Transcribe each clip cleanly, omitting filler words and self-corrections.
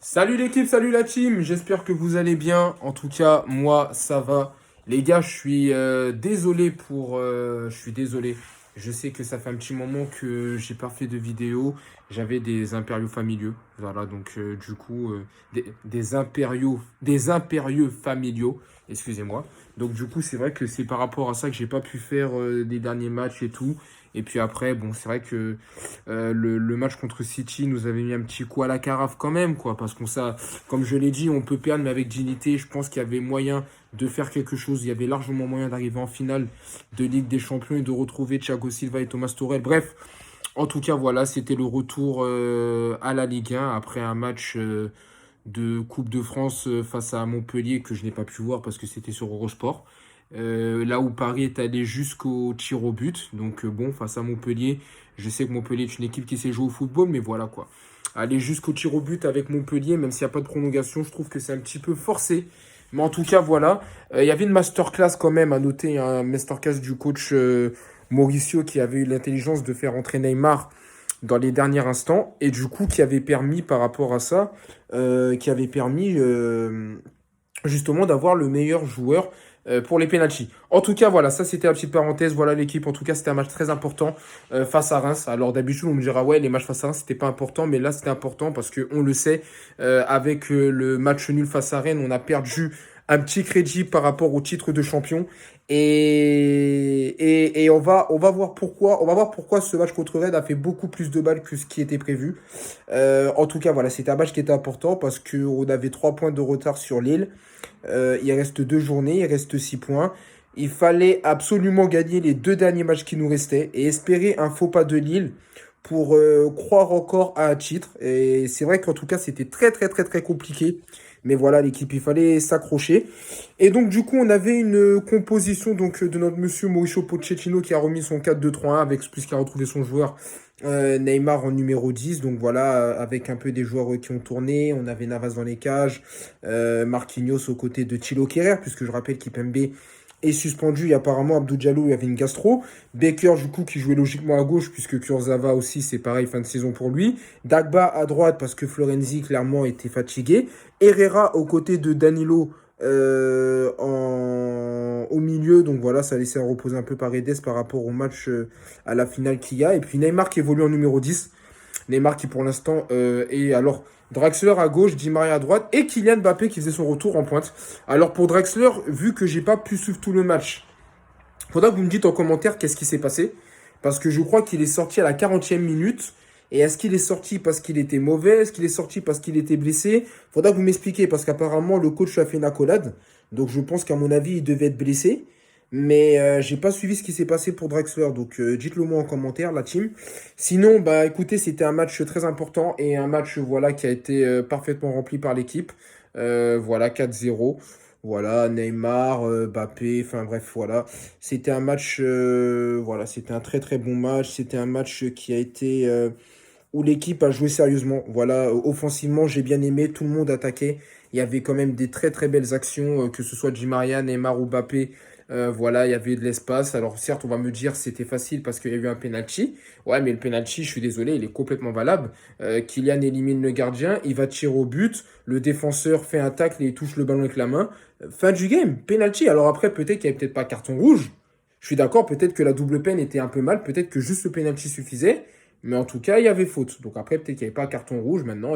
Salut l'équipe, salut la team, j'espère que vous allez bien. En tout cas, moi, ça va. Les gars, je suis désolé pour... je suis désolé. Je sais que ça fait un petit moment que j'ai pas fait de vidéo. J'avais des impériaux familiaux. Voilà, donc du coup, des impérieux familiaux. Excusez-moi. Donc du coup, c'est vrai que c'est par rapport à ça que j'ai pas pu faire des derniers matchs et tout. Et puis après, bon, c'est vrai que le match contre City nous avait mis un petit coup à la carafe quand même, quoi. Parce qu'on ça, comme je l'ai dit, on peut perdre, mais avec dignité, je pense qu'il y avait moyen de faire quelque chose. Il y avait largement moyen d'arriver en finale de Ligue des Champions et de retrouver Thiago Silva et Thomas Tuchel. Bref, en tout cas, voilà, c'était le retour à la Ligue 1 après un match de Coupe de France face à Montpellier que je n'ai pas pu voir parce que c'était sur Eurosport. Là où Paris est allé jusqu'au tir au but. Donc bon, face à Montpellier, je sais que Montpellier est une équipe qui sait jouer au football, mais voilà quoi. Aller jusqu'au tir au but avec Montpellier, même s'il n'y a pas de prolongation, je trouve que c'est un petit peu forcé. Mais en tout cas, voilà. Il y avait une masterclass quand même à noter, un masterclass du coach Mauricio qui avait eu l'intelligence de faire entrer Neymar dans les derniers instants et du coup qui avait permis par rapport à ça, qui avait permis justement d'avoir le meilleur joueur pour les pénaltys. En tout cas, voilà, ça c'était la petite parenthèse. Voilà l'équipe. En tout cas, c'était un match très important face à Reims. Alors d'habitude, on me dira ouais, les matchs face à Reims, c'était pas important, mais là c'était important parce que on le sait, avec le match nul face à Rennes, on a perdu un petit crédit par rapport au titre de champion. Et on va voir pourquoi. On va voir pourquoi ce match contre Rennes a fait beaucoup plus de balles que ce qui était prévu. En tout cas, voilà, c'était un match qui était important parce qu'on avait 3 points de retard sur Lille. Il reste 2 journées, il reste 6 points. Il fallait absolument gagner les 2 derniers matchs qui nous restaient et espérer un faux pas de Lille pour croire encore à un titre. Et c'est vrai qu'en tout cas, c'était très très très très compliqué. Mais voilà, l'équipe, il fallait s'accrocher. Et donc, du coup, on avait une composition donc, de notre monsieur Mauricio Pochettino qui a remis son 4-2-3-1 avec plus qui a retrouvé son joueur Neymar en numéro 10. Donc voilà, avec un peu des joueurs qui ont tourné. On avait Navas dans les cages, Marquinhos aux côtés de Thilo Kehrer, puisque je rappelle qu'Ipembe est suspendu et apparemment Abdou Diallo il avait une gastro. Baker du coup qui jouait logiquement à gauche puisque Kurzawa aussi c'est pareil fin de saison pour lui. Dagba à droite parce que Florenzi clairement était fatigué. Herrera aux côtés de Danilo au milieu. Donc voilà, ça laissait reposer un peu Paredes par rapport au match à la finale qu'il y a. Et puis Neymar qui évolue en numéro 10. Neymar qui pour l'instant est alors Draxler à gauche, Di Maria à droite et Kylian Mbappé qui faisait son retour en pointe. Alors pour Draxler, vu que j'ai pas pu suivre tout le match, faudra que vous me dites en commentaire qu'est-ce qui s'est passé. Parce que je crois qu'il est sorti à la 40e minute. Et est-ce qu'il est sorti parce qu'il était mauvais? Est-ce qu'il est sorti parce qu'il était blessé? Faudra que vous m'expliquiez parce qu'apparemment le coach lui a fait une accolade. Donc je pense qu'à mon avis il devait être blessé. Mais j'ai pas suivi ce qui s'est passé pour Drexler. Donc dites-le moi en commentaire la team. Sinon bah écoutez c'était un match très important et un match voilà qui a été parfaitement rempli par l'équipe. Voilà 4-0. Voilà, Neymar, Mbappé, enfin bref, voilà. C'était un match, voilà, c'était un très très bon match. C'était un match qui a été où l'équipe a joué sérieusement. Voilà, offensivement, j'ai bien aimé, tout le monde attaquait. Il y avait quand même des très très belles actions, que ce soit Di Maria, Neymar ou Mbappé. Voilà, il y avait de l'espace. Alors certes, on va me dire c'était facile parce qu'il y a eu un penalty. Ouais, mais le penalty, je suis désolé, il est complètement valable. Kylian élimine le gardien, il va tirer au but. Le défenseur fait un tacle et il touche le ballon avec la main. Fin du game, penalty. Alors après, peut-être qu'il n'y avait peut-être pas carton rouge. Je suis d'accord, peut-être que la double peine était un peu mal, peut-être que juste le penalty suffisait. Mais en tout cas, il y avait faute. Donc après, peut-être qu'il n'y avait pas carton rouge. Maintenant,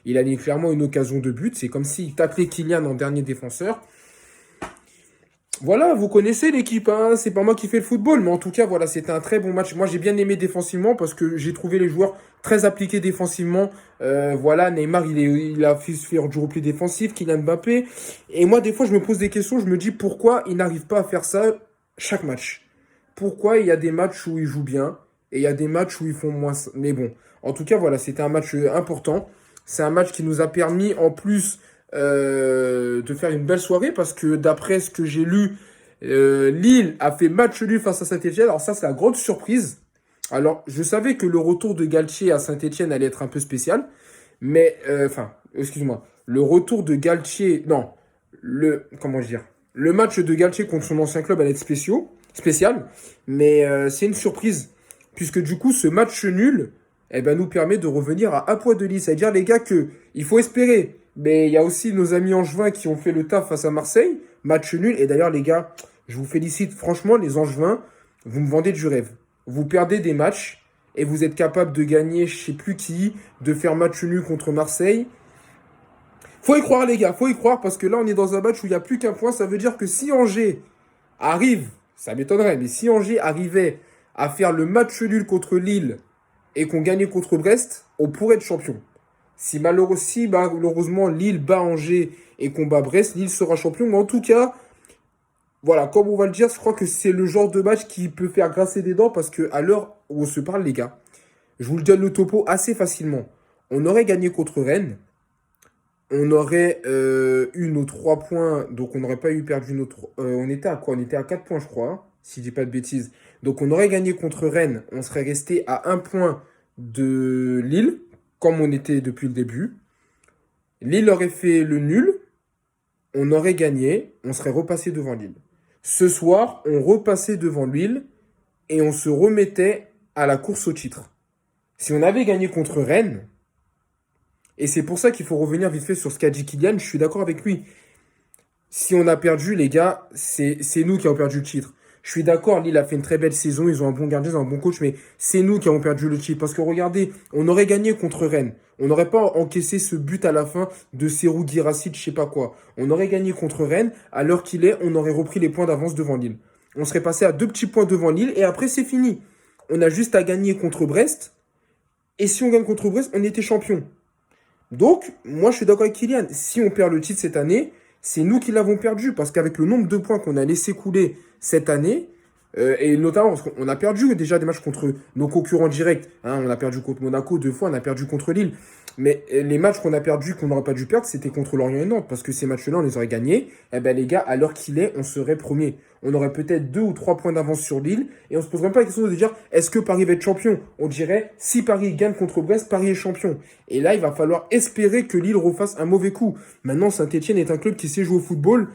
il a mis clairement une occasion de but. C'est comme s'il taclait Kylian en dernier défenseur. Voilà, vous connaissez l'équipe, hein. C'est pas moi qui fais le football, mais en tout cas, voilà, c'était un très bon match. Moi, j'ai bien aimé défensivement parce que j'ai trouvé les joueurs très appliqués défensivement. Voilà, Neymar, il a fait faire du repli défensif, Kylian Mbappé. Et moi, des fois, je me pose des questions. Je me dis pourquoi il n'arrive pas à faire ça chaque match. Pourquoi il y a des matchs où ils jouent bien et il y a des matchs où ils font moins. Mais bon, en tout cas, voilà, c'était un match important. C'est un match qui nous a permis, en plus de faire une belle soirée parce que d'après ce que j'ai lu, Lille a fait match nul face à Saint-Etienne. Alors ça, c'est la grande surprise. Alors, je savais que le retour de Galtier à Saint-Etienne allait être un peu spécial, mais, enfin, excuse-moi, le retour de Galtier, non, comment dire, le match de Galtier contre son ancien club allait être spécial, mais c'est une surprise, puisque du coup, ce match nul eh ben, nous permet de revenir à un point de Lille. C'est-à-dire, les gars, que il faut espérer. Mais il y a aussi nos amis angevins qui ont fait le taf face à Marseille. Match nul. Et d'ailleurs, les gars, je vous félicite. Franchement, les angevins, vous me vendez du rêve. Vous perdez des matchs et vous êtes capable de gagner, je sais plus qui, de faire match nul contre Marseille. Faut y croire, les gars. Faut y croire parce que là, on est dans un match où il n'y a plus qu'un point. Ça veut dire que si Angers arrive, ça m'étonnerait, mais si Angers arrivait à faire le match nul contre Lille et qu'on gagnait contre Brest, on pourrait être champion. Si malheureusement Lille bat Angers et qu'on bat Brest, Lille sera champion. Mais en tout cas, voilà, comme on va le dire, je crois que c'est le genre de match qui peut faire grincer des dents parce que à l'heure où on se parle, les gars, je vous le donne le topo assez facilement. On aurait gagné contre Rennes, on aurait eu nos 3 points, donc on n'aurait pas eu perdu nos 3. On était à quoi? On était à 4 points, je crois, hein, si je dis pas de bêtises. Donc on aurait gagné contre Rennes, on serait resté à 1 point de Lille, comme on était depuis le début. Lille aurait fait le nul, on aurait gagné, on serait repassé devant Lille. Ce soir, on repassait devant Lille et on se remettait à la course au titre. Si on avait gagné contre Rennes, et c'est pour ça qu'il faut revenir vite fait sur ce qu'a dit Kylian, je suis d'accord avec lui. Si on a perdu, les gars, c'est nous qui avons perdu le titre. Je suis d'accord, Lille a fait une très belle saison, ils ont un bon gardien, ils ont un bon coach, mais c'est nous qui avons perdu le titre. Parce que regardez, on aurait gagné contre Rennes. On n'aurait pas encaissé ce but à la fin de Serhou Guirassy, je sais pas quoi. On aurait gagné contre Rennes, à l'heure qu'il est, on aurait repris les points d'avance devant Lille. On serait passé à 2 petits points devant Lille, et après c'est fini. On a juste à gagner contre Brest, et si on gagne contre Brest, on était champion. Donc, moi je suis d'accord avec Kylian, si on perd le titre cette année, c'est nous qui l'avons perdu, parce qu'avec le nombre de points qu'on a laissé couler cette année, et notamment parce qu'on a perdu déjà des matchs contre nos concurrents directs, hein, on a perdu contre Monaco 2 fois, on a perdu contre Lille, mais les matchs qu'on a perdus, qu'on n'aurait pas dû perdre, c'était contre Lorient et Nantes, parce que ces matchs-là, on les aurait gagnés, et ben les gars, à l'heure qu'il est, on serait premier. On aurait peut-être 2 ou 3 points d'avance sur Lille, et on se poserait même pas la question de dire, est-ce que Paris va être champion? On dirait, si Paris gagne contre Brest, Paris est champion. Et là, il va falloir espérer que Lille refasse un mauvais coup. Maintenant, Saint-Etienne est un club qui sait jouer au football.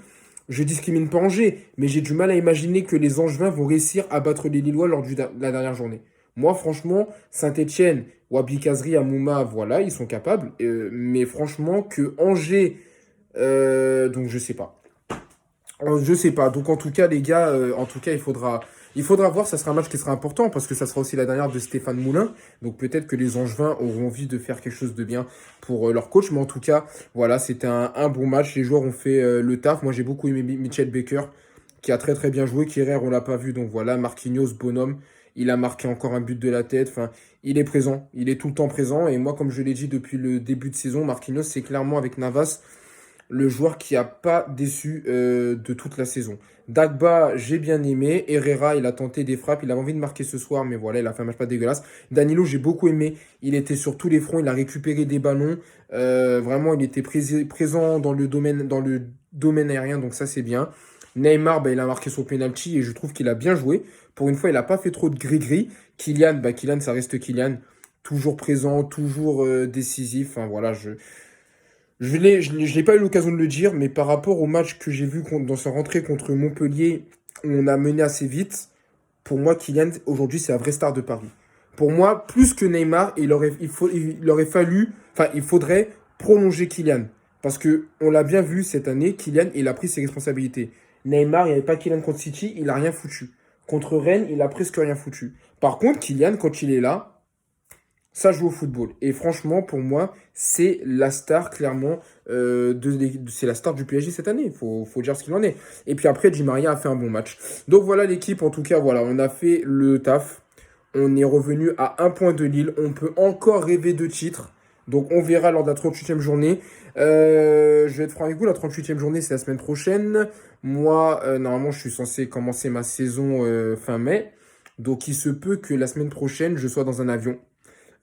Je discrimine pas Angers, mais j'ai du mal à imaginer que les Angevins vont réussir à battre les Lillois lors de la dernière journée. Moi, franchement, Saint-Etienne, Wabi Kazri, Amouma, voilà, ils sont capables. Mais franchement, que Angers, donc je sais pas. Je sais pas. Donc en tout cas, les gars, en tout cas, il faudra voir. Ça sera un match qui sera important parce que ça sera aussi la dernière de Stéphane Moulin. Donc peut-être que les Angevins auront envie de faire quelque chose de bien pour leur coach. Mais en tout cas, voilà, c'était un bon match. Les joueurs ont fait le taf. Moi, j'ai beaucoup aimé Mitchell Baker qui a très très bien joué. Kerrer, on l'a pas vu. Donc voilà, Marquinhos, bonhomme. Il a marqué encore un but de la tête. Enfin, il est présent. Il est tout le temps présent. Et moi, comme je l'ai dit depuis le début de saison, Marquinhos, c'est clairement avec Navas le joueur qui a pas déçu de toute la saison. Dagba, j'ai bien aimé. Herrera, il a tenté des frappes. Il avait envie de marquer ce soir, mais voilà, il a fait un match pas dégueulasse. Danilo, j'ai beaucoup aimé. Il était sur tous les fronts. Il a récupéré des ballons. Vraiment, il était présent dans le domaine aérien, donc ça, c'est bien. Neymar, bah, il a marqué son penalty et je trouve qu'il a bien joué. Pour une fois, il n'a pas fait trop de gris-gris. Kylian, bah, Kylian, ça reste Kylian. Toujours présent, toujours décisif. Enfin, voilà, je l'ai pas eu l'occasion de le dire, mais par rapport au match que j'ai vu dans sa rentrée contre Montpellier, on a mené assez vite. Pour moi, Kylian, aujourd'hui, c'est la vraie star de Paris. Pour moi, plus que Neymar, il faudrait prolonger Kylian. Parce que on l'a bien vu cette année, Kylian, il a pris ses responsabilités. Neymar, il n'y avait pas Kylian contre City, il a rien foutu. Contre Rennes, il a presque rien foutu. Par contre, Kylian, quand il est là, ça joue au football. Et franchement, pour moi, c'est la star, clairement, c'est la star du PSG cette année. Faut dire ce qu'il en est. Et puis après, Di Maria a fait un bon match. Donc voilà l'équipe, en tout cas, voilà, on a fait le taf. On est revenu à 1 point de Lille. On peut encore rêver de titre. Donc on verra lors de la 38e journée. Je vais être franc avec vous, la 38e journée, c'est la semaine prochaine. Moi, normalement, je suis censé commencer ma saison fin mai. Donc il se peut que la semaine prochaine, je sois dans un avion.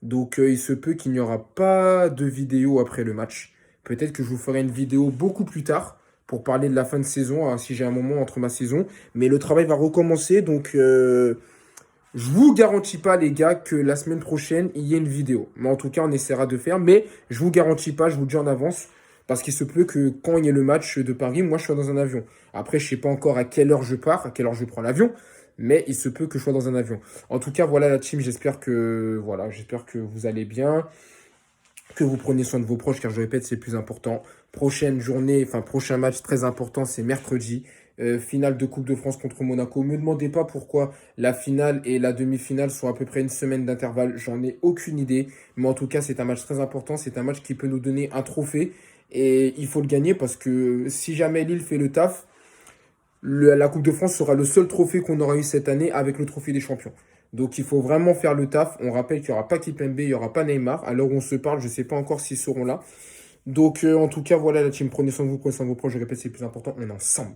Donc, il se peut qu'il n'y aura pas de vidéo après le match. Peut-être que je vous ferai une vidéo beaucoup plus tard pour parler de la fin de saison, hein, si j'ai un moment entre ma saison. Mais le travail va recommencer, donc je vous garantis pas, les gars, que la semaine prochaine, il y ait une vidéo. Mais en tout cas, on essaiera de faire. Mais je vous garantis pas, je vous le dis en avance, parce qu'il se peut que quand il y ait le match de Paris, moi, je sois dans un avion. Après, je sais pas encore à quelle heure je pars, à quelle heure je prends l'avion. mais il se peut que je sois dans un avion. En tout cas, voilà la team, j'espère que vous allez bien, que vous preniez soin de vos proches, car je répète, c'est le plus important. Prochaine journée, enfin prochain match très important, c'est mercredi. Finale de Coupe de France contre Monaco. Me demandez pas pourquoi la finale et la demi-finale sont à peu près une semaine d'intervalle. J'en ai aucune idée. Mais en tout cas, c'est un match très important. C'est un match qui peut nous donner un trophée. Et il faut le gagner parce que si jamais Lille fait le taf, la Coupe de France sera le seul trophée qu'on aura eu cette année avec le trophée des champions. Donc il faut vraiment faire le taf. On rappelle qu'il n'y aura pas Kipembe, il n'y aura pas Neymar. À l'heure où on se parle, je ne sais pas encore s'ils seront là. Donc en tout cas, voilà la team. Prenez soin de vous, prenez soin de vos proches. Je répète, c'est le plus important. On est ensemble.